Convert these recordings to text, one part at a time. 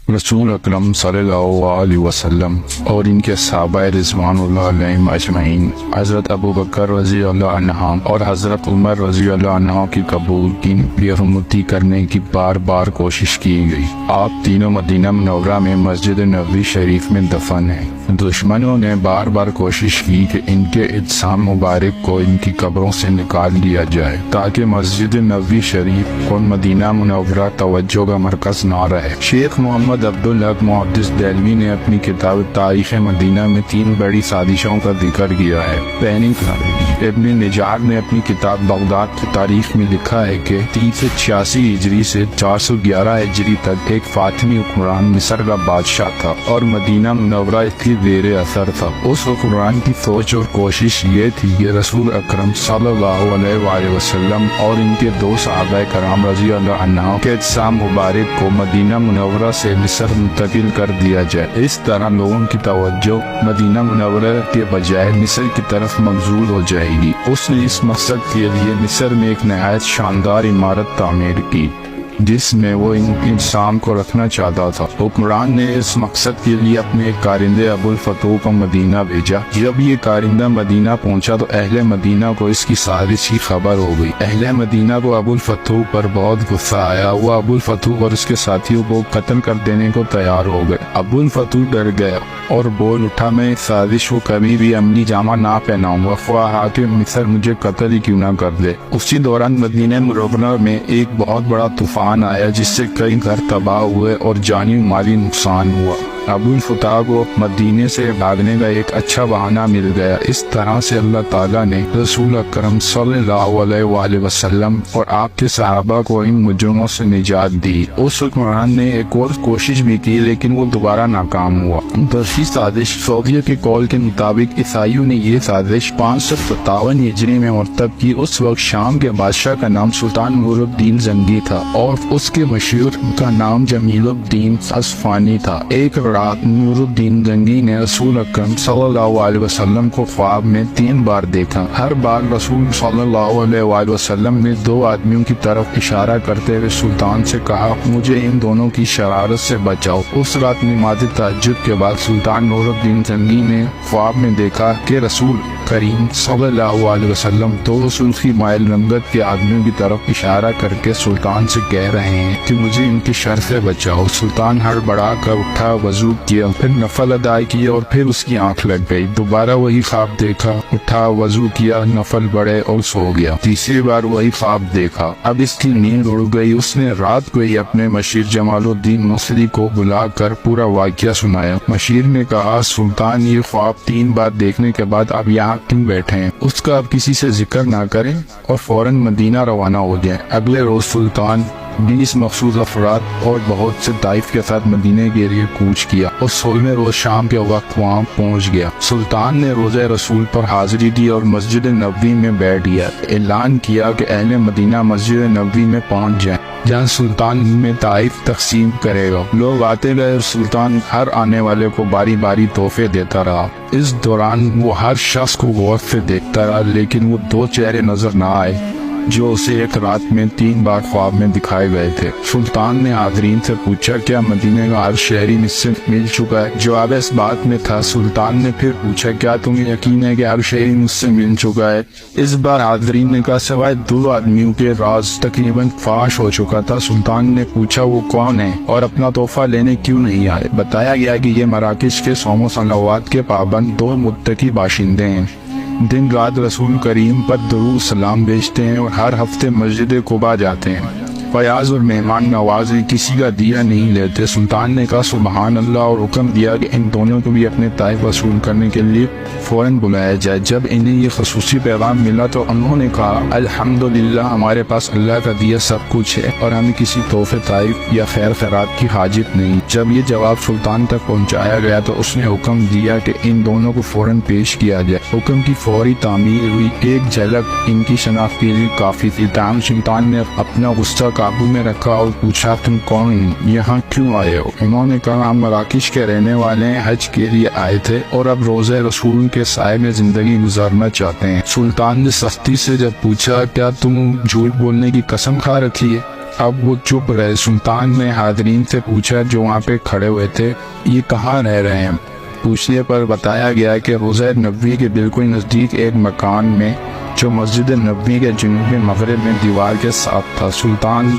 रसूल अकरम सल्लल्लाहु अलैहि वसल्लम और इनके सहाबा रिज़वानुल्लाह अलैहिम अजमईन हज़रत अबू बकर रज़ी अल्लाह अन्हा और हज़रत उमर रज़ी अल्लाह अन्हा की कबूल की बेरुमती करने की बार बार कोशिश की गई। आप तीनों मदीना मुनव्वरा में मस्जिद नबवी शरीफ में दफन हैं। दुश्मनों ने बार बार कोशिश की कि इनके इज्साम मुबारक को इनकी कब्रों से निकाल लिया जाए ताकि मस्जिद नबवी शरीफ और मदीना मुनव्वरा तवज्जो का मरकज ना रहे। शेख मोहम्मद अब्दुल हक मुहद्दिस देलवी ने अपनी किताब तारीख मदीना में 3 बड़ी साजिशों का जिक्र किया है। पहली इब्न निजार ने अपनी किताब बगदाद की तारीख में लिखा है कि 386 हिजरी से 411 हिजरी तक एक फातिमी हुक्मरान मिस्र का बादशाह था और मदीना मुनव्वरा इसकी ज़ेर असर था। उस हुक्मरान की सोच और कोशिश ये थी कि रसूल अकरम सल्लल्लाहु अलैहि वसल्लम और इनके दो सहाबा कराम रज़ी अल्लाह अन्हुम के इज्साम मुबारक को मदीना मुनव्वरा से मिस्र मुंतकिल कर दिया जाए। इस तरह लोगों की तवज्जो मदीना मुनव्वरा के बजाय मिस्र की तरफ मबजूल हो जाएगी। उसने इस मकसद के लिए मिस्र में एक नहायत शानदार इमारत तामीर की जिसमें वो इंसान को रखना चाहता था। हुक्मरान ने इस मकसद के लिए अपने एक कारिंदे अबुल फतूह को मदीना भेजा। जब ये कारिंदा मदीना पहुंचा तो अहले मदीना को इसकी साजिश की खबर हो गई। अहले मदीना को अबुल फतूह पर बहुत गुस्सा आया। वो अबुल फतूह और उसके साथियों को कत्ल कर देने को तैयार हो गए। अबुल फतूह डर गया और बोल उठा, मैं इस साजिश को कभी भी अमली जामा ना पहनाऊंगा, ख्वाह हाकिम मिस्र मुझे कत्ल ही क्यों ना कर दे। उसी दौरान मदीना मुनव्वरा में एक बहुत बड़ा तूफान आया जिससे कई घर तबाह हुए और जानी माली नुकसान हुआ। अबुल फतूह को मदीने से भागने का एक अच्छा बहाना मिल गया। इस तरह से अल्लाह ताला ने रसूल अकरम सल्लल्लाहु अलैहि वसल्लम और आपके सहाबा को इन मुजरिमों से निजात दी। उस हुक्मरान ने एक और कोशिश भी की लेकिन वो दोबारा नाकाम हुआ। दूसरी साजिश सोवियत के कौल के मुताबिक ईसाइयों ने ये साजिश 557 हिजरी में मरतब की। उस वक्त शाम के बादशाह का नाम सुल्तान नूरुद्दीन जंगी था और उसके मशहूर का नाम जमीलुद्दीन अस्फानी था। एक रात नूरुद्दीन जंगी ने रसूल अकरम सल्लल्लाहु अलैहि वसल्लम को ख्वाब में 3 बार देखा। हर बार रसूल सल्लल्लाहु अलैहि वसल्लम ने 2 आदमियों की तरफ इशारा करते हुए सुल्तान से कहा, मुझे इन दोनों की शरारत से बचाओ। उस रात नमाज़ तहज्जुद के बाद सुल्तान नूरुद्दीन जंगी ने ख्वाब में देखा कि रसूल करीम सल्लल्लाहु अलैहि वसल्लम 2 सुल्फी माइल रंगत के आदमियों की तरफ इशारा करके सुल्तान से कह रहे हैं कि मुझे इनकी शर से बचाओ। सुल्तान हड़बड़ा कर उठा, वजू किया, फिर नफल अदा किया और फिर उसकी आंख लग गई। दोबारा वही ख्वाब देखा, उठा, वजू किया, नफल पढ़े और सो गया। तीसरी बार वही ख्वाब देखा। अब इसकी नींद उड़ गई। उसने रात को ही अपने मशीर जमालुद्दीन मसली को बुलाकर पूरा वाक़या सुनाया। मशीर ने कहा, सुल्तान ये ख्वाब 3 बार देखने के बाद अब यहाँ क्यों बैठे हैं, उसका अब किसी से जिक्र ना करें और फौरन मदीना रवाना हो जाएं। अगले रोज सुल्तान 20 मखसूस अफराद और बहुत से ताइफ के साथ मदीने के लिए कूच किया और 16वें रोज शाम के वक्त वहाँ पहुँच गया। सुल्तान ने रोज़े रसूल पर हाजिरी दी और मस्जिद नबवी में बैठ गया। ऐलान किया कि अहले मदीना मस्जिद नबवी में पहुँच जाएं, जहाँ सुल्तान में ताइफ तकसीम करेगा। लोग आते गए और सुल्तान हर आने वाले को बारी बारी तोहफे देता रहा। इस दौरान वो हर शख्स को गौर से देखता रहा लेकिन वो 2 चेहरे नजर न आए जो उसे एक रात में 3 बार ख्वाब में दिखाए गए थे। सुल्तान ने हाज़रीन से पूछा, क्या मदीने का हर शहरी मुझसे मिल चुका है? जवाब इस बात में था। सुल्तान ने फिर पूछा, क्या तुम्हें यकीन है कि हर शहरी मुझसे मिल चुका है? इस बार हाज़रीन ने कहा, सवाए 2 आदमियों के राज तकरीबन फाश हो चुका था। सुल्तान ने पूछा, वो कौन है और अपना तोहफा लेने क्यों नहीं आए? बताया गया कि ये मराकश के सौम सलावात के पाबंद 2 मुत्तकी बाशिंदे हैं। दिन रात रसूल करीम पर दुरूद सलाम भेजते हैं और हर हफ्ते मस्जिद कुबा जाते हैं। फयाज और मेहमान नवाजी किसी का दिया नहीं लेते। सुल्तान ने कहा, सुबहान अल्लाह, और हुक्म दिया कि इन दोनों को भी अपने ताइफ वसूल करने के लिए फौरन बुलाया जाए। जब इन्हें ये खसूसी पैगाम मिला तो उन्होंने कहा, अल्हम्दुलिल्लाह, हमारे पास अल्लाह का दिया सब कुछ है और हमें किसी तोहफे ताइफ या खैर खैरात की हाजित नहीं। जब ये जवाब सुल्तान तक पहुँचाया गया तो उसने हुक्म दिया कि इन दोनों को फौरन पेश किया जाए। हुक्म की फौरी तामीर हुई। एक झलक इनकी शनाख्त के लिए काफी थी। ताम सुल्तान ने अपना गुस्सा काबू में रखा और पूछा, तुम कौन हो, यहाँ क्यों आए हो? उन्होंने कहा, हम मराकश के रहने वाले हैं, हज के लिए आए थे और अब रोज़े रसूल के साए में जिंदगी गुजारना चाहते हैं। सुल्तान ने सख्ती से जब पूछा, क्या तुम झूठ बोलने की कसम खा रखी है? اب وہ چپ رہے۔ سلطان نے حاضرین سے پوچھا جو وہاں پہ کھڑے ہوئے تھے، یہ کہاں رہ رہے ہیں؟ پوچھنے پر بتایا گیا کہ روضہ نبوی کے بالکل نزدیک ایک مکان میں جو مسجد نبوی کے جنوب مغرب میں دیوار کے ساتھ تھا۔ سلطان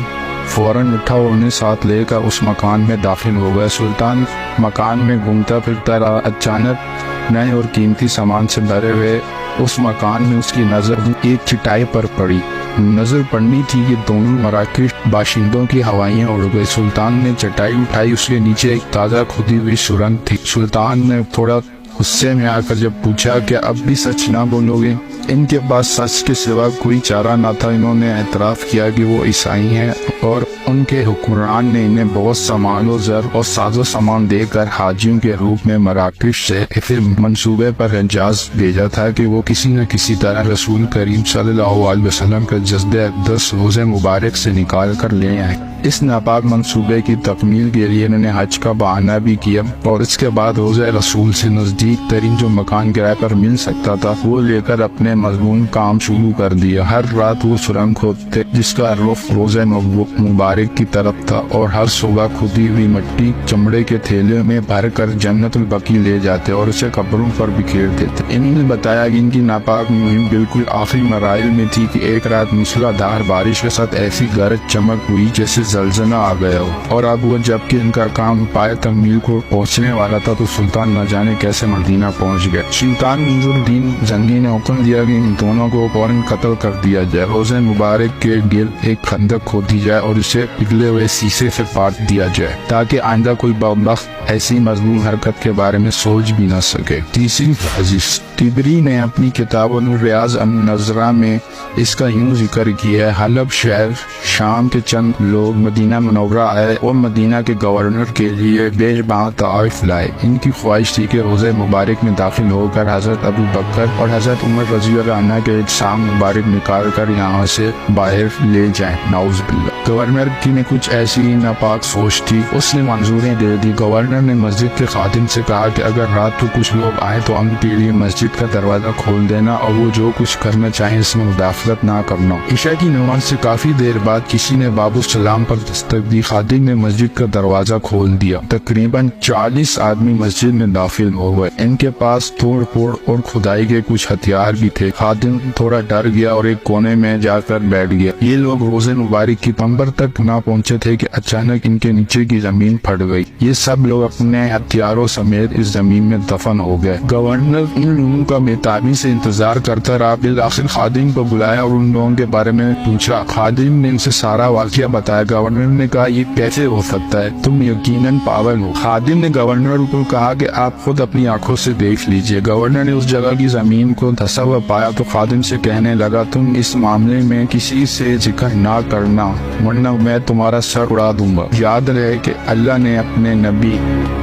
فوراً اٹھا اور انہیں ساتھ لے کر اس مکان میں داخل ہو گئے۔ سلطان مکان میں گھومتا پھرتا رہا۔ اچانک نئے اور قیمتی سامان سے بھرے ہوئے اس مکان میں اس کی نظر ایک چٹائی پر پڑی۔ نظر پڑنی تھی کہ دونوں مراکش باشندوں کی ہوائیاں اڑ گئی۔ سلطان نے چٹائی اٹھائی، اس کے نیچے ایک تازہ کھودی ہوئی سرنگ تھی۔ سلطان نے تھوڑا غصے میں آ کر جب پوچھا کہ اب بھی سچ نہ بولو گے؟ ان کے پاس سچ کے سوا کوئی چارہ نہ تھا۔ انہوں نے اعتراف کیا کہ وہ عیسائی ہیں اور ان کے حکمران نے انہیں بہت سامان و زر اور ساز و سامان دے کر حاجیوں کے روپ میں مراکش سے اس منصوبے پر حجاز بھیجا تھا کہ وہ کسی نہ کسی طرح رسول کریم صلی اللہ علیہ وسلم کا جسد اقدس روزہ مبارک سے نکال کر لے آئے۔ اس ناپاک منصوبے کی تکمیل کے لیے انہوں نے حج کا بہانہ بھی کیا اور اس کے بعد روزہ رسول سے نزدیک ترین جو مکان کرائے پر مل سکتا تھا وہ لے کر اپنے مضمون کام شروع کر دیا۔ ہر رات وہ سرنگ کھودتے جس کا رخ روزہ مبارک کی طرف تھا اور ہر صبح کھودی ہوئی مٹی چمڑے کے تھیلے میں بھر کر جنت البقیع لے جاتے اور اسے قبروں پر بکھیر دیتے۔ انہوں نے بتایا کہ ان کی ناپاک مہم بالکل آخری مراحل میں تھی کہ ایک رات موسلا دھار بارش کے ساتھ ایسی گرج چمک ہوئی جیسے زلزلہ آ گیا ہو، اور اب وہ جب کہ ان کا کام پائے تکمیل کو پہنچنے والا تھا تو سلطان نہ جانے کیسے مدینہ پہنچ گئے۔ سلطان منظور الدین زنگی نے حکم دیا کہ ان دونوں کو فوراً قتل کر دیا جائے۔ روزہ مبارک کے گرد ایک خندق کھودی جائے اور اسے پگھلے ہوئے سیسے سے پاٹ دیا جائے تاکہ آئندہ کوئی بدبخت ایسی مظلوم حرکت کے بارے میں سوچ بھی نہ سکے۔ تیسری سازش طبری نے اپنی کتاب الریاض النظرہ میں اس کا یوں ذکر کیا ہے: حلب شہر شام کے چند لوگ مدینہ منورہ آئے اور مدینہ کے گورنر کے لیے بے بہا تحائف لائے۔ ان کی خواہش تھی کہ روزہ مبارک میں داخل ہو کر حضرت ابو بکر اور حضرت عمر رضی اللہ عنہ کے اجسام مبارک نکال کر یہاں سے باہر لے جائیں۔ نعوذ باللہ۔ گورنر کی نے کچھ ایسی ہی ناپاک سوچ تھی، اس نے منظوری دے دی۔ گورنر نے مسجد کے خادم سے کہا کہ اگر رات کو کچھ لوگ آئے تو ان کے لیے مسجد کا دروازہ کھول دینا اور وہ جو کچھ کرنا چاہیں اس میں مداخلت نہ کرنا۔ عشاء کی نماز سے کافی دیر بعد کسی نے باب السلام پر دستک دی۔ خادم نے مسجد کا دروازہ کھول دیا۔ تقریباً 40 آدمی مسجد میں داخل ہو گئے۔ ان کے پاس توڑ پھوڑ اور کھدائی کے کچھ ہتھیار بھی تھے۔ خادم تھوڑا ڈر گیا اور ایک کونے میں جا کر بیٹھ گیا۔ یہ لوگ روزہ مبارک کی کمر تک نہ پہنچے تھے کہ اچانک ان کے نیچے کی زمین پھٹ گئی۔ یہ سب لوگ اپنے ہتھیاروں سمیت اس زمین میں دفن ہو گئے۔ گورنر ان لوگوں کا بے تابی سے انتظار کرتا رہا۔ بالآخر خادم کو بلایا اور ان لوگوں کے بارے میں پوچھا۔ خادم نے ان سے سارا واقعہ بتایا۔ گورنر نے کہا یہ کیسے ہو سکتا ہے؟ تم یقیناً پاگل ہو۔ خادم نے گورنر کو کہا کہ آپ خود اپنی آنکھوں سے دیکھ لیجئے۔ گورنر نے اس جگہ کی زمین کو دھسا ہوا پایا تو خادم سے کہنے لگا تم اس معاملے میں کسی سے ذکر نہ کرنا ورنہ میں تمہارا سر اڑا دوں گا۔ یاد رہے کہ اللہ نے اپنے نبی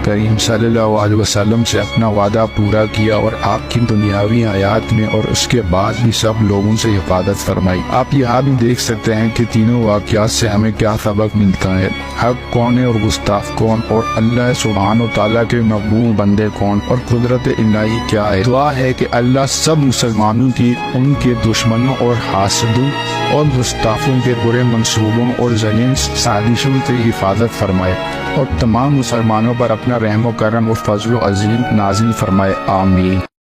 کریم صلی اللہ علیہ وسلم سے اپنا وعدہ پورا کیا اور آپ کی دنیاوی حیات میں اور اس کے بعد بھی سب لوگوں سے حفاظت فرمائی۔ آپ یہاں بھی دیکھ سکتے ہیں کہ تینوں واقعات سے ہمیں کیا سبق ملتا ہے، حق کون ہے اور گستاخ کون، اور اللہ سبحانہ و تعالیٰ کے مقبول بندے کون، اور قدرت الہی کیا ہے۔ دعا ہے کہ اللہ سب مسلمانوں کی ان کے دشمنوں اور حاسدوں اور گستاخوں کے برے منصوبوں اور ذلیل سازشوں سے حفاظت فرمائے اور تمام مسلمانوں پر اپنا رحم و کرم اور فضل و عظیم نازل فرمائے۔ آمین۔